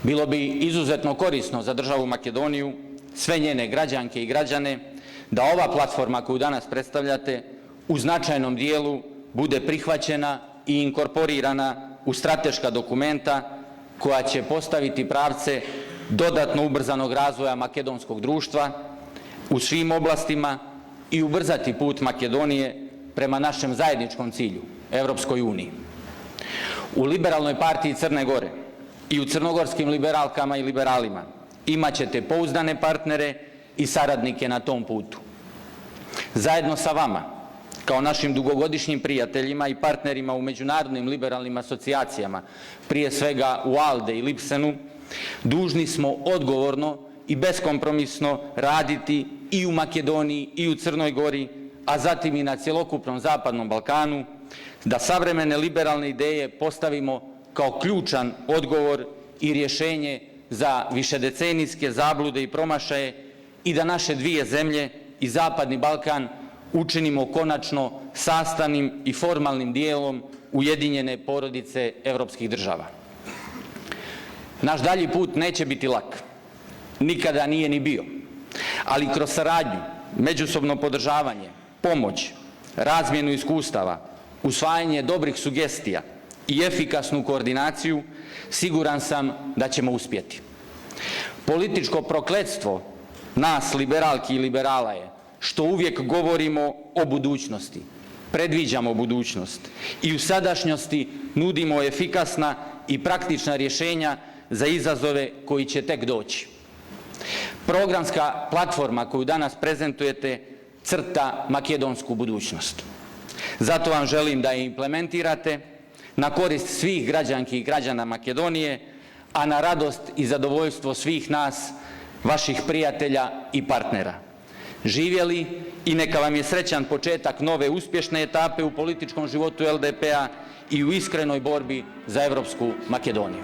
Bilo bi izuzetno korisno za državu Makedoniju, sve njene građanke i građane, da ova platforma koju danas predstavljate u značajnom dijelu bude prihvaćena i inkorporirana u strateška dokumenta koja će postaviti pravce dodatno ubrzanog razvoja makedonskog društva u svim oblastima i ubrzati put Makedonije prema našem zajedničkom cilju, Evropskoj uniji. U Liberalnoj partiji Crne Gore i u crnogorskim liberalkama i liberalima imat ćete pouzdane partnere i saradnike na tom putu. Zajedno sa vama, kao našim dugogodišnjim prijateljima i partnerima u međunarodnim liberalnim asocijacijama, prije svega u ALDE i Lipsenu, dužni smo odgovorno i beskompromisno raditi i u Makedoniji i u Crnoj Gori, a zatim i na cjelokupnom Zapadnom Balkanu, da savremene liberalne ideje postavimo kao ključan odgovor i rješenje za višedecenijske zablude i promašaje i da naše dvije zemlje i Zapadni Balkan učinimo konačno sastavnim i formalnim dijelom ujedinjene porodice evropskih država. Naš dalji put neće biti lak, nikada nije ni bio, ali kroz saradnju, međusobno podržavanje, pomoć, razmjenu iskustava, usvajanje dobrih sugestija i efikasnu koordinaciju, siguran sam da ćemo uspjeti. Političko prokletstvo nas, liberalki i liberala, je što uvijek govorimo o budućnosti, predviđamo budućnost i u sadašnjosti nudimo efikasna i praktična rješenja za izazove koji će tek doći. Programska platforma koju danas prezentujete crta makedonsku budućnost. Zato vam želim da je implementirate na korist svih građanki i građana Makedonije, a na radost i zadovoljstvo svih nas, vaših prijatelja i partnera. Živjeli i neka vam je srećan početak nove uspješne etape u političkom životu LDP-a i u iskrenoj borbi za Evropsku Makedoniju.